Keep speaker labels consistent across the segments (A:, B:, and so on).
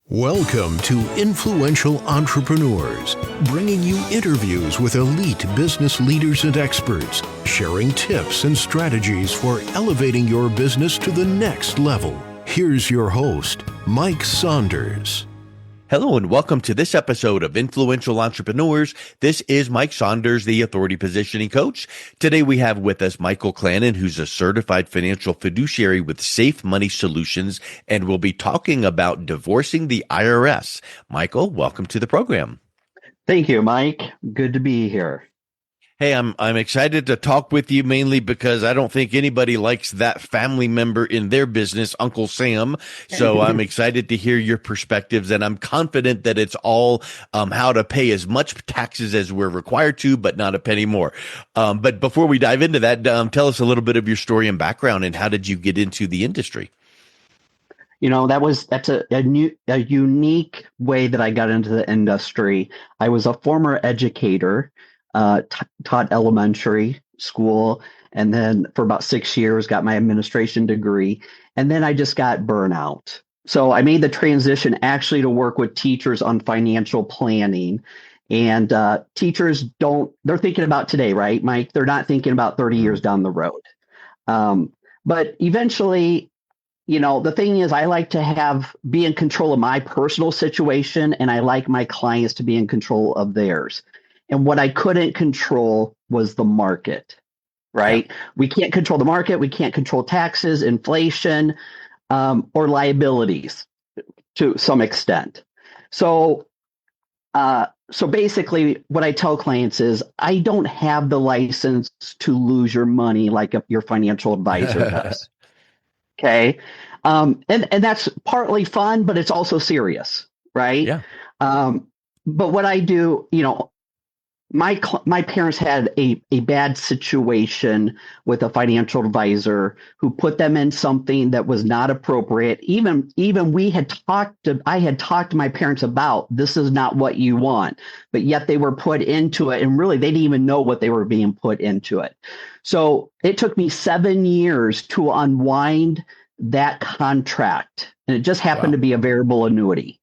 A: Welcome to Influential Entrepreneurs, bringing you interviews with elite business leaders and experts, sharing tips and strategies for elevating your business to the next level. Here's your host, Mike Saunders.
B: Hello and welcome to this episode of Influential Entrepreneurs. This is Mike Saunders, the Authority Positioning Coach. Today we have with us Michael Clanin, who's a certified financial fiduciary with Safe Money Solutions, and we'll be talking about divorcing the IRS. Michael, welcome to the program.
C: Thank you, Mike. Good to be here.
B: Hey, I'm excited to talk with you mainly because I don't think anybody likes that family member in their business, Uncle Sam. So I'm excited to hear your perspectives, and I'm confident that it's all how to pay as much taxes as we're required to, but not a penny more. But before we dive into that, tell us a little bit of your story and background, and how did you get into the industry?
C: You know, that's a unique way that I got into the industry. I was a former educator. Taught elementary school, and then for about 6 years got my administration degree, and then I just got burnout. So I made the transition actually to work with teachers on financial planning. And teachers they're thinking about today, right, Mike? They're not thinking about 30 years down the road. But eventually, you know, the thing is, I like to be in control of my personal situation, and I like my clients to be in control of theirs. And what I couldn't control was the market, right? Yeah. We can't control the market. We can't control taxes, inflation, or liabilities to some extent. So basically what I tell clients is I don't have the license to lose your money like your financial advisor does. Okay. And that's partly fun, but it's also serious, right?
B: Yeah.
C: But what I do, you know, my parents had a bad situation with a financial advisor who put them in something that was not appropriate. Even I had talked to my parents about, this is not what you want, but yet they were put into it, and really they didn't even know what they were being put into it. So it took me 7 years to unwind that contract, and it just happened to be a variable annuity.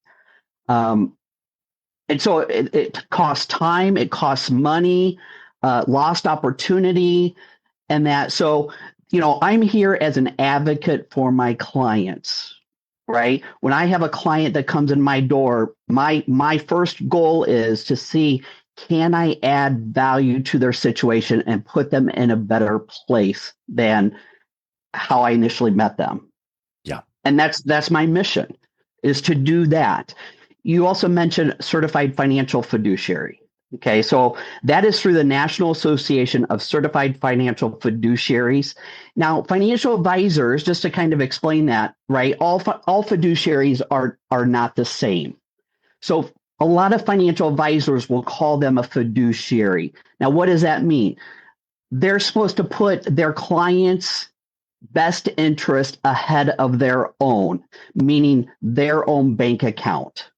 C: And so it costs time, it costs money, lost opportunity, and that. So, you know, I'm here as an advocate for my clients, right? When I have a client that comes in my door, my first goal is to see, can I add value to their situation and put them in a better place than how I initially met them?
B: Yeah.
C: And that's my mission, is to do that. You also mentioned certified financial fiduciary. Okay, so that is through the National Association of Certified Financial Fiduciaries. Now, financial advisors, just to kind of explain that, right? All fiduciaries are not the same. So a lot of financial advisors will call them a fiduciary. Now, what does that mean? They're supposed to put their clients' best interest ahead of their own, meaning their own bank account.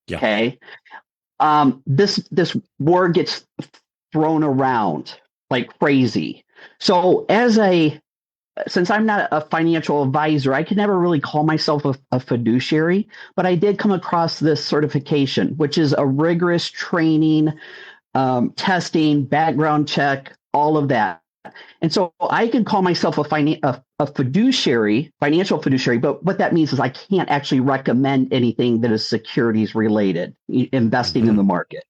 B: Yeah.
C: Okay. This word gets thrown around like crazy. So since I'm not a financial advisor, I could never really call myself a fiduciary, but I did come across this certification, which is a rigorous training, testing, background check, all of that. And so I can call myself a fiduciary, financial fiduciary, but what that means is I can't actually recommend anything that is securities related, investing in the market.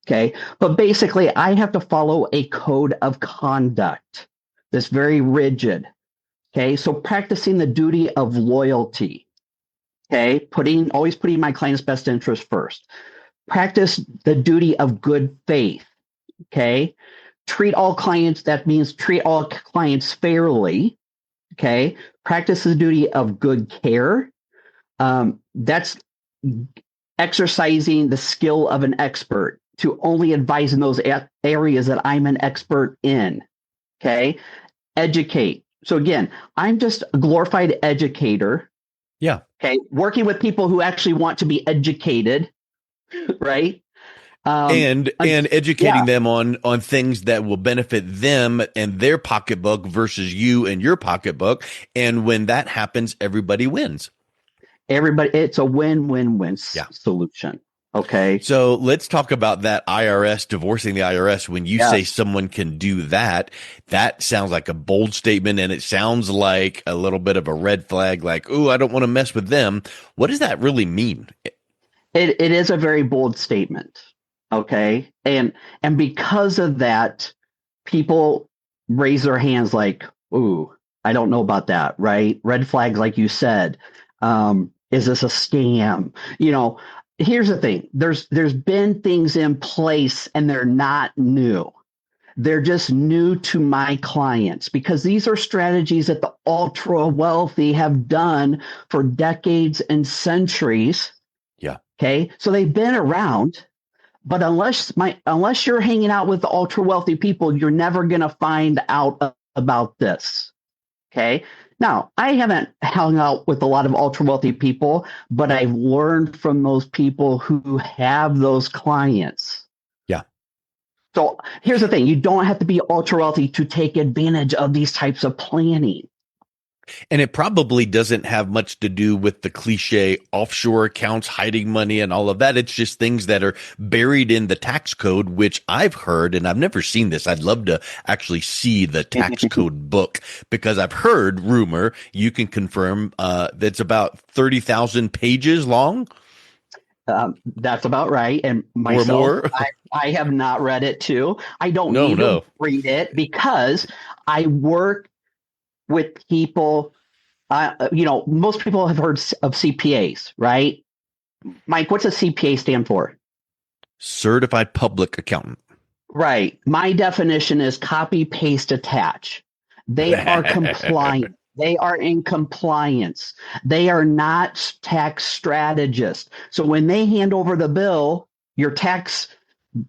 C: Okay. But basically, I have to follow a code of conduct that's very rigid. Okay. So practicing the duty of loyalty. Okay. Always putting my client's best interest first. Practice the duty of good faith. Okay. Treat all clients, that means treat all clients fairly, okay? Practice the duty of good care. That's exercising the skill of an expert to only advise in those areas that I'm an expert in, okay? Educate. So again, I'm just a glorified educator.
B: Yeah.
C: Okay, working with people who actually want to be educated, right?
B: And educating them on things that will benefit them and their pocketbook versus you and your pocketbook. And when that happens, everybody wins.
C: Everybody, it's a win-win-win
B: Yeah.
C: solution. Okay.
B: So let's talk about that IRS, divorcing the IRS. When you say
C: Yes.
B: someone can do that, that sounds like a bold statement and it sounds like a little bit of a red flag, like, oh, I don't want to mess with them. What does that really mean?
C: It is a very bold statement. Okay. And because of that, people raise their hands like, ooh, I don't know about that, right? Red flags, like you said. Is this a scam? Here's the thing. There's been things in place and they're not new. They're just new to my clients because these are strategies that the ultra wealthy have done for decades and centuries.
B: Yeah.
C: Okay. So they've been around, but unless you're hanging out with the ultra wealthy people, you're never going to find out about this. Okay. Now, I haven't hung out with a lot of ultra wealthy people, but I've learned from those people who have those clients.
B: Yeah.
C: So here's the thing. You don't have to be ultra wealthy to take advantage of these types of planning.
B: And it probably doesn't have much to do with the cliche offshore accounts, hiding money and all of that. It's just things that are buried in the tax code, which I've heard, and I've never seen this. I'd love to actually see the tax code book because I've heard rumor, you can confirm, that's about 30,000 pages long.
C: That's about right. And myself,
B: or more.
C: I have not read it too. I don't
B: No,
C: need
B: no.
C: to read it because I work with people. Most people have heard of CPAs, right? Mike, what's a CPA stand for?
B: Certified public accountant.
C: Right. My definition is copy, paste, attach. They are compliant. They are in compliance. They are not tax strategists. So when they hand over the bill, your tax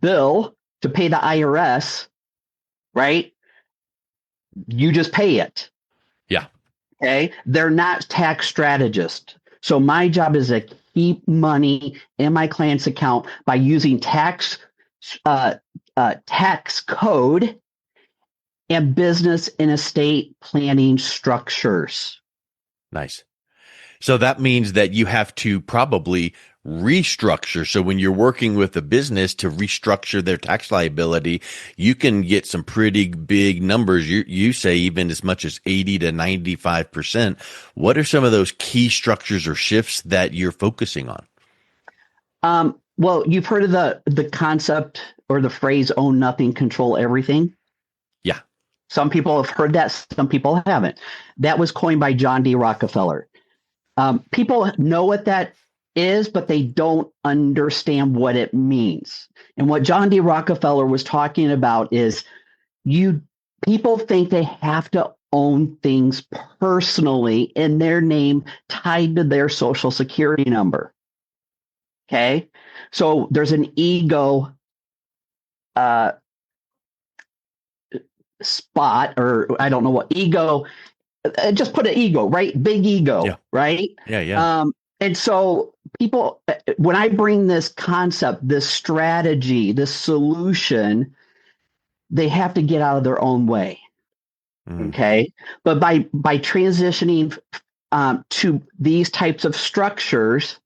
C: bill to pay the IRS, right? You just pay it.
B: Yeah.
C: Okay. They're not tax strategists. So my job is to keep money in my client's account by using tax code and business and estate planning structures.
B: Nice. So that means that you have to probably restructure. So when you're working with a business to restructure their tax liability, you can get some pretty big numbers. You say even as much as 80 to 95%. What are some of those key structures or shifts that you're focusing on?
C: Well, you've heard of the concept or the phrase own nothing, control everything.
B: Yeah.
C: Some people have heard that, some people haven't. That was coined by John D. Rockefeller. People know what that is, but they don't understand what it means. And what John D. Rockefeller was talking about is people think they have to own things personally in their name tied to their social security number. Okay. So there's an ego spot, or I don't know what ego, just put an ego, right? Big ego,
B: Yeah.
C: right?
B: Yeah.
C: And so people, when I bring this concept, this strategy, this solution, they have to get out of their own way. Okay. But by transitioning to these types of structures,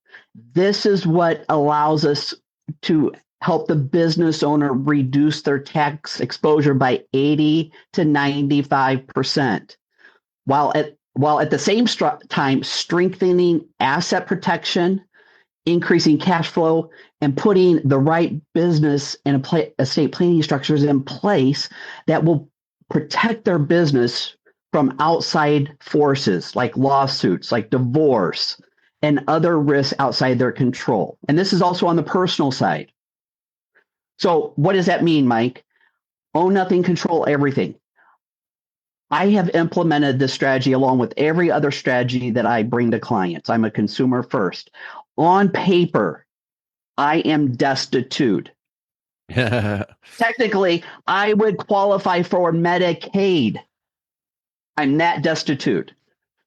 C: this is what allows us to help the business owner reduce their tax exposure by 80 to 95%, while at the same time strengthening asset protection, increasing cash flow, and putting the right business and estate planning structures in place that will protect their business from outside forces like lawsuits, like divorce, and other risks outside their control. And this is also on the personal side. So what does that mean, Mike? Own nothing, control everything. I have implemented this strategy along with every other strategy that I bring to clients. I'm a consumer first. On paper, I am destitute. Technically, I would qualify for Medicaid. I'm that destitute.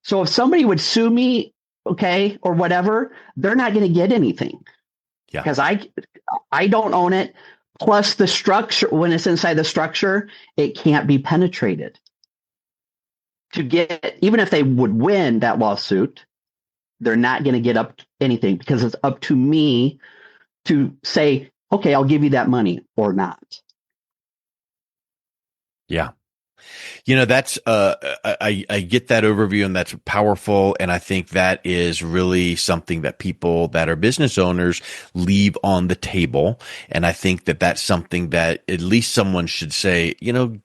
C: So if somebody would sue me, okay, or whatever, they're not going to get anything.
B: Yeah.
C: Because I don't own it. Plus the structure, when it's inside the structure, it can't be penetrated. To get, even if they would win that lawsuit, they're not going to get up anything because it's up to me to say, okay, I'll give you that money or not.
B: Yeah. That's I get that overview, and that's powerful. And I think that is really something that people that are business owners leave on the table. And I think that that's something that at least someone should say,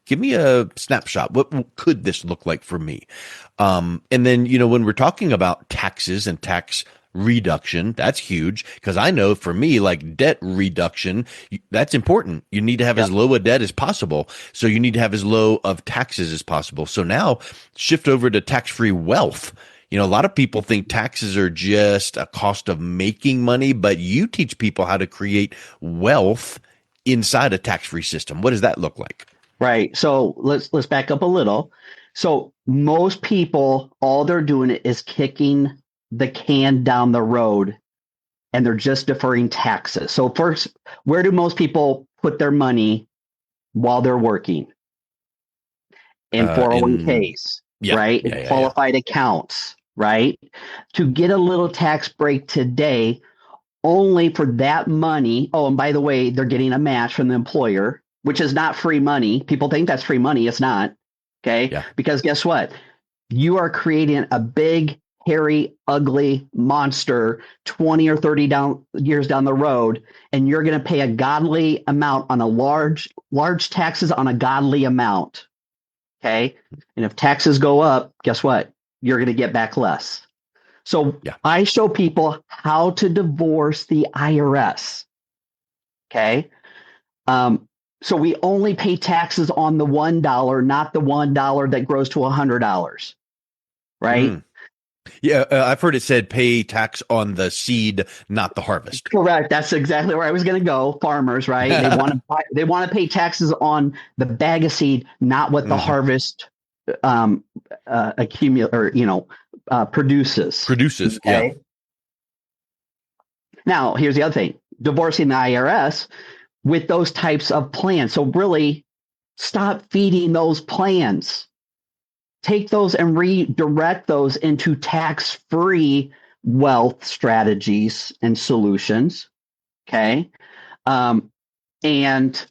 B: give me a snapshot. What could this look like for me? And then, when we're talking about taxes and tax reduction, that's huge, because I know for me, like debt reduction, that's important. You need to have as low a debt as possible. So you need to have as low of taxes as possible. So now shift over to tax-free wealth. A lot of people think taxes are just a cost of making money, but you teach people how to create wealth inside a tax-free system. What does that look like?
C: Right. So let's back up a little. So most people, all they're doing is kicking the can down the road, and they're just deferring taxes. So first, where do most people put their money while they're working? In 401ks, right? In qualified accounts, right? To get a little tax break today, only for that money. Oh, and by the way, they're getting a match from the employer, which is not free money. People think that's free money. It's not. Okay. Yeah. Because guess what? You are creating a big, hairy, ugly monster 20 or 30 years down the road, and you're going to pay a godly amount on a large taxes on a godly amount. Okay. And if taxes go up, guess what? You're going to get back less. So I show people how to divorce the IRS. Okay. So we only pay taxes on the $1, not the $1 that grows to $100. Right.
B: Mm. Yeah, I've heard it said pay tax on the seed, not the harvest.
C: Correct. That's exactly where I was going to go. Farmers, right? They want to pay taxes on the bag of seed, not what the harvest accumulate or produces.
B: Produces. Okay? Yeah.
C: Now, here's the other thing: divorcing the IRS with those types of plans. So really, stop feeding those plans. Take those and redirect those into tax-free wealth strategies and solutions. Okay. And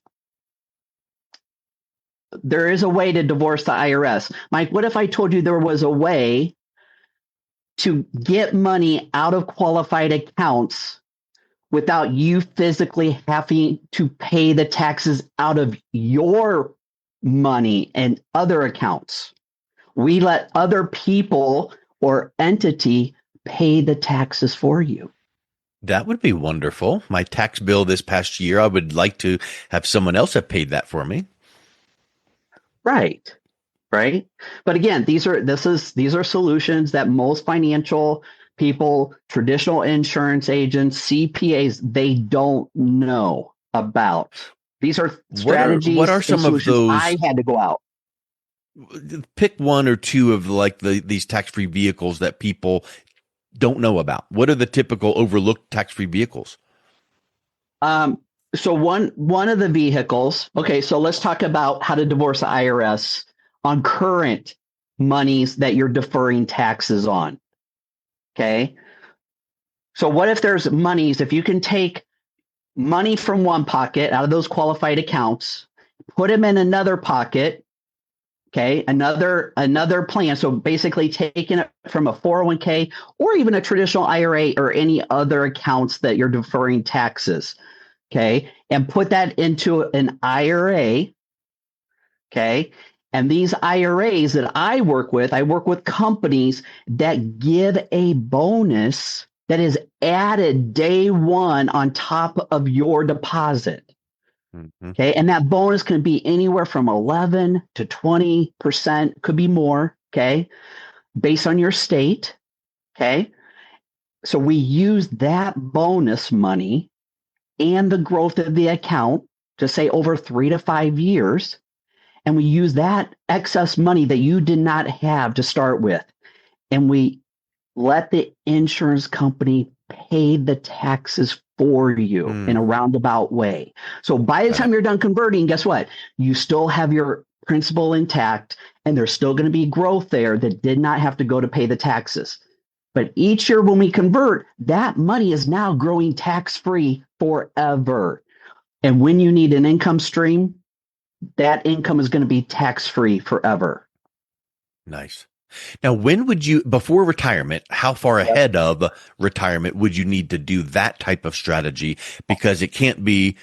C: there is a way to divorce the IRS. Mike, what if I told you there was a way to get money out of qualified accounts without you physically having to pay the taxes out of your money and other accounts? We let other people or entity pay the taxes for you.
B: That would be wonderful. My tax bill this past year, I would like to have someone else have paid that for me.
C: Right. Right. But again, these are solutions that most financial people, traditional insurance agents, CPAs, they don't know about. These are strategies.
B: What are some of those?
C: I had to go out.
B: Pick one or two of these tax-free vehicles that people don't know about. What are the typical overlooked tax-free vehicles?
C: So one of the vehicles. Okay, so let's talk about how to divorce the IRS on current monies that you're deferring taxes on. Okay. So what if there's monies, if you can take money from one pocket out of those qualified accounts, put them in another pocket. Okay, another plan. So basically taking it from a 401k or even a traditional IRA or any other accounts that you're deferring taxes. Okay, and put that into an IRA. Okay, and these IRAs that I work with companies that give a bonus that is added day one on top of your deposit. Mm-hmm. Okay. And that bonus can be anywhere from 11 to 20%, could be more. Okay. Based on your state. Okay. So we use that bonus money and the growth of the account to say over 3 to 5 years. And we use that excess money that you did not have to start with. And we let the insurance company pay the taxes for you in a roundabout way. So by the time you're done converting, guess what? You still have your principal intact, and there's still going to be growth there that did not have to go to pay the taxes. But each year when we convert, that money is now growing tax-free forever. And when you need an income stream, that income is going to be tax-free forever.
B: Nice. Now, when would you, before retirement, how far ahead of retirement would you need to do that type of strategy? Because it can't be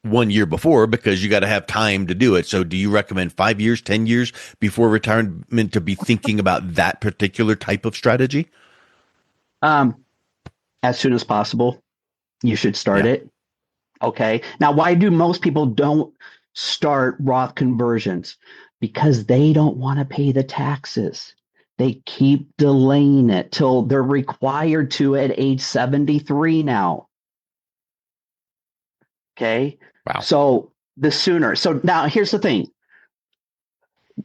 B: 1 year before, because you got to have time to do it. So do you recommend 5 years, 10 years before retirement to be thinking about that particular type of strategy?
C: As soon as possible, you should start
B: Yeah.
C: it. Okay. Now, why do most people don't start Roth conversions? Because they don't want to pay the taxes. They keep delaying it till they're required to at age 73 now. Okay.
B: Wow.
C: So the sooner. So now here's the thing.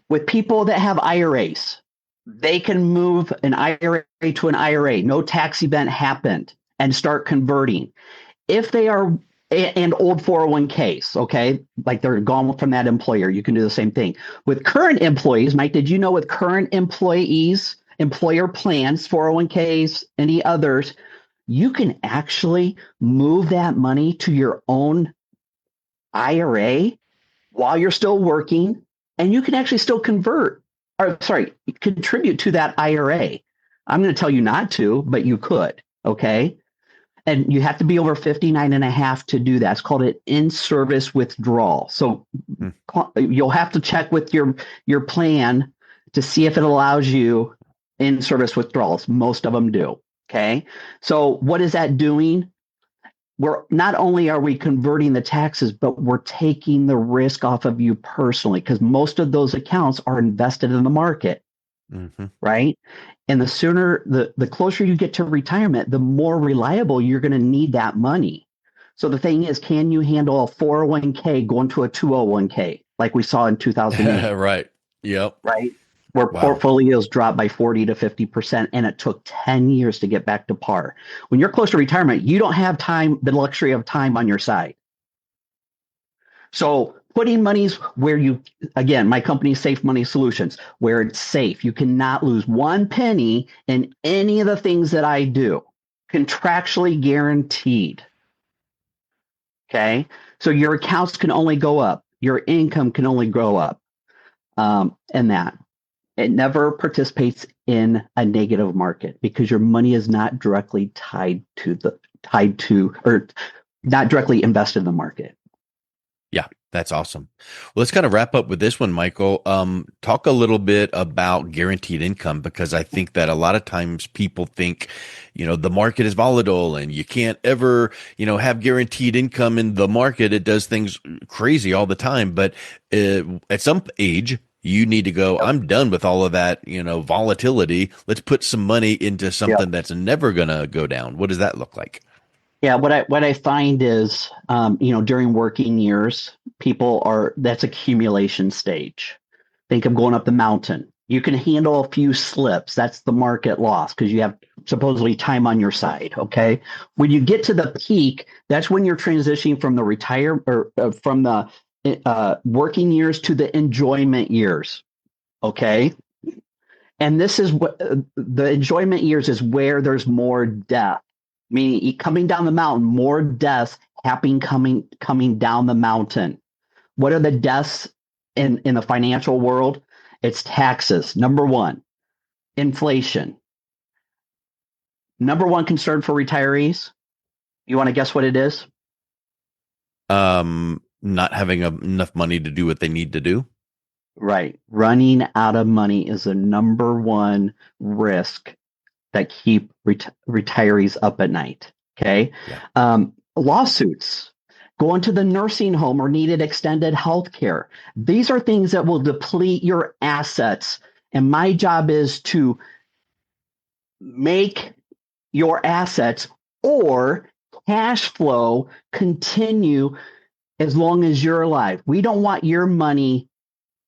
C: With people that have IRAs, they can move an IRA to an IRA. No tax event happened and start converting. If they are and old 401ks, okay, like they're gone from that employer, you can do the same thing. With current employees, Mike, did you know with current employees, employer plans, 401ks, any others, you can actually move that money to your own IRA while you're still working, and you can actually still contribute to that IRA. I'm going to tell you not to, but you could, okay? And you have to be over 59 and a half to do that. It's called an in-service withdrawal. So you'll have to check with your plan to see if it allows you in-service withdrawals. Most of them do. Okay. So what is that doing? We're not only are we converting the taxes, but we're taking the risk off of you personally, because most of those accounts are invested in the market. Mm-hmm. Right. And the sooner, the closer you get to retirement, the more reliable you're going to need that money. So the thing is, can you handle a 401k going to a 201k like we saw in 2008?
B: Right. Yep.
C: Right. Where portfolios dropped by 40 to 50%, and it took 10 years to get back to par. When you're close to retirement, you don't have time, the luxury of time on your side. So putting monies where again, my company, Safe Money Solutions, where it's safe. You cannot lose one penny in any of the things that I do, contractually guaranteed. Okay. So your accounts can only go up. Your income can only grow up. And that it never participates in a negative market because your money is not directly or not directly invested in the market.
B: Yeah, that's awesome. Well, let's kind of wrap up with this one, Michael. Talk a little bit about guaranteed income, because I think that a lot of times people think, the market is volatile and you can't ever, have guaranteed income in the market. It does things crazy all the time. But at some age, you need to go, I'm done with all of that, volatility. Let's put some money into something that's never going to go down. What does that look like?
C: Yeah, what I find is, during working years, that's accumulation stage. Think of going up the mountain. You can handle a few slips. That's the market loss because you have supposedly time on your side. Okay. When you get to the peak, that's when you're transitioning from the from the working years to the enjoyment years. Okay. And this is what the enjoyment years is, where there's more death. Meaning coming down the mountain, more deaths happening coming down the mountain. What are the deaths in the financial world? It's taxes. Number one, inflation. Number one concern for retirees. You want to guess what it is?
B: Not having enough money to do what they need to do.
C: Right. Running out of money is the number one risk that keep retirees up at night. Okay. Yeah. Lawsuits, going to the nursing home or needed extended health care. These are things that will deplete your assets. And my job is to make your assets or cash flow continue as long as you're alive. We don't want your money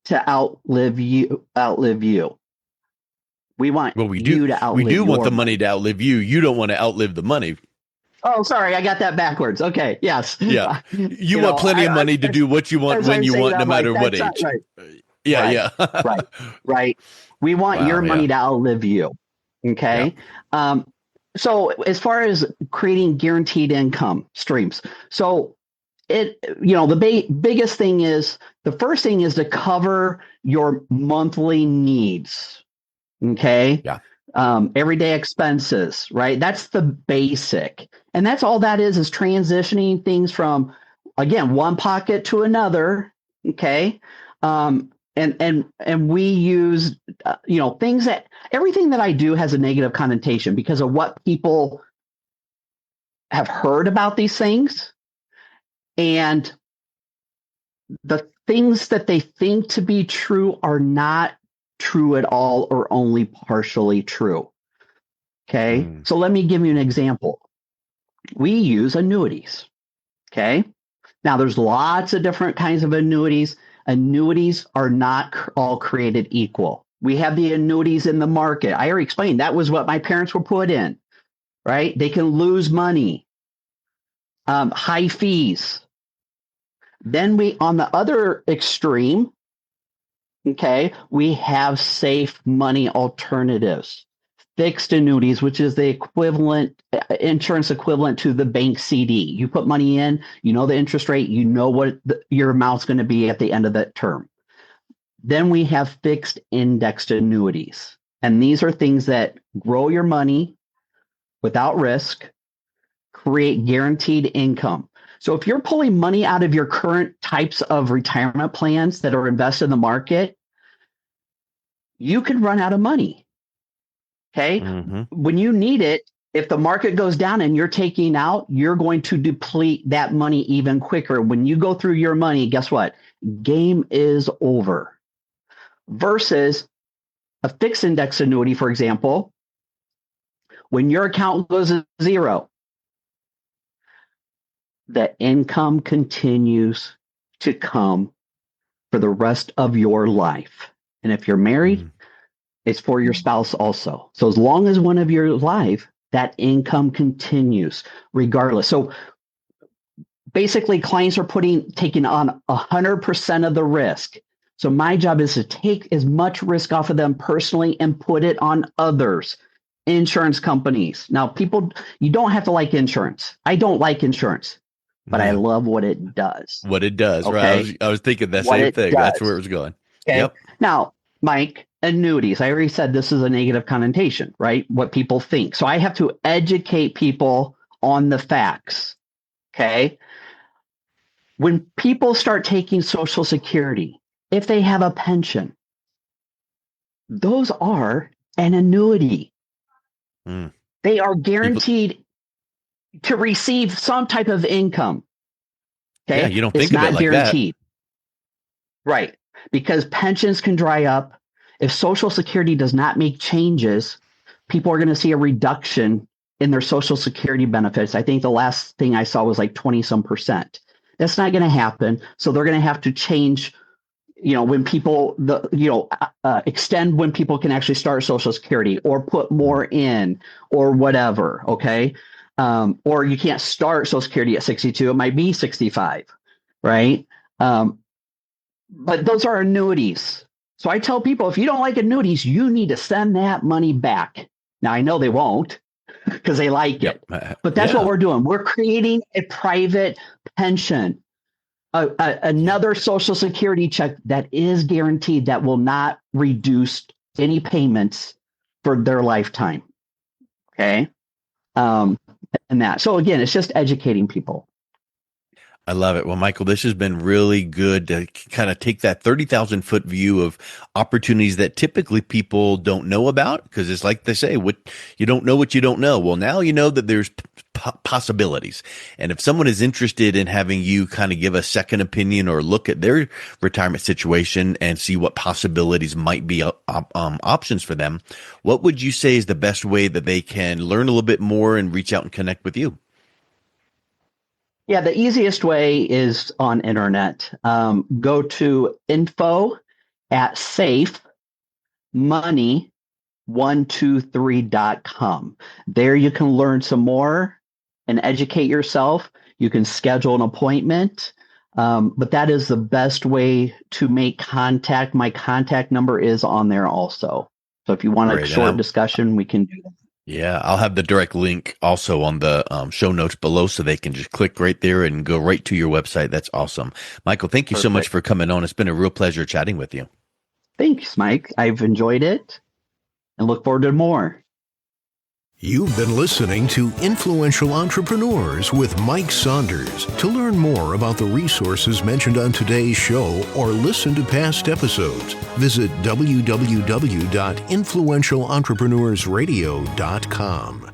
C: to outlive you. We want you to outlive.
B: We do want the money to outlive you. You don't want to outlive the money.
C: Oh, sorry, I got that backwards. Okay, yes.
B: Yeah, you want plenty of money to do what you want when you want, no matter what age.
C: Right.
B: Yeah,
C: right.
B: yeah.
C: Right. We want your money to outlive you. Okay.
B: Yep.
C: So as far as creating guaranteed income streams, so the biggest thing is the first thing is to cover your monthly needs. Okay.
B: Yeah.
C: Everyday expenses, right? That's the basic. And that's all that is transitioning things from, again, one pocket to another. Okay. And we use, things that everything that I do has a negative connotation because of what people have heard about these things and the things that they think to be true are not true at all or only partially true. Okay.
B: Mm.
C: So let me give you an example. We use annuities. Okay. Now there's lots of different kinds of annuities. Annuities are not all created equal. We have the annuities in the market. I already explained that was what my parents were put in, right? They can lose money, high fees. Then on the other extreme, okay, we have safe money alternatives. Fixed annuities, which is the insurance equivalent to the bank CD. You put money in, you know the interest rate, you know what your amount's going to be at the end of that term. Then we have fixed indexed annuities. And these are things that grow your money without risk, create guaranteed income. So if you're pulling money out of your current types of retirement plans that are invested in the market, you can run out of money. Okay.
B: Mm-hmm.
C: When you need it, if the market goes down and you're taking out, you're going to deplete that money even quicker. When you go through your money, guess what? Game is over. Versus a fixed index annuity, for example, when your account goes to zero, the income continues to come for the rest of your life. And if you're married, it's for your spouse also. So as long as one of you is alive, that income continues regardless. So basically clients are taking on 100% of the risk. So my job is to take as much risk off of them personally and put it on others, insurance companies. Now, you don't have to like insurance. I don't like insurance, but I love what it does.
B: What it does,
C: Okay.
B: right? I was thinking that
C: What
B: same
C: it
B: thing.
C: does.
B: That's where it was going.
C: Okay.
B: Yep.
C: Now, Mike, annuities. I already said this is a negative connotation, right? What people think. So I have to educate people on the facts. Okay. When people start taking Social Security, if they have a pension, those are an annuity.
B: Mm.
C: They are guaranteed to receive some type of income. Okay.
B: Yeah, you don't
C: It's
B: think of it
C: not
B: like that.
C: guaranteed. Right. Because pensions can dry up. If Social Security does not make changes, people are going to see a reduction in their Social Security benefits. I think the last thing I saw was like 20% That's not going to happen. So they're going to have to change, when people, extend when people can actually start Social Security or put more in or whatever. Okay. Or you can't start Social Security at 62. It might be 65. Right. But those are annuities. So I tell people, if you don't like annuities, you need to send that money back. Now, I know they won't because they like it, but that's what we're doing. We're creating a private pension, another Social Security check that is guaranteed that will not reduce any payments for their lifetime. Okay. And that. So again, it's just educating people.
B: I love it. Well, Michael, this has been really good to kind of take that 30,000-foot view of opportunities that typically people don't know about, because it's like they say, what you don't know what you don't know. Well, now you know that there's possibilities. And if someone is interested in having you kind of give a second opinion or look at their retirement situation and see what possibilities might be options for them, what would you say is the best way that they can learn a little bit more and reach out and connect with you?
C: Yeah, the easiest way is on internet. Go to info@safemoney123.com. There you can learn some more and educate yourself. You can schedule an appointment, but that is the best way to make contact. My contact number is on there also. So if you want a
B: Great.
C: short discussion, we can do that.
B: Yeah, I'll have the direct link also on the show notes below so they can just click right there and go right to your website. That's awesome. Michael, thank you so much for coming on. It's been a real pleasure chatting with you.
C: Thanks, Mike. I've enjoyed it and look forward to more.
A: You've been listening to Influential Entrepreneurs with Mike Saunders. To learn more about the resources mentioned on today's show or listen to past episodes, visit www.influentialentrepreneursradio.com.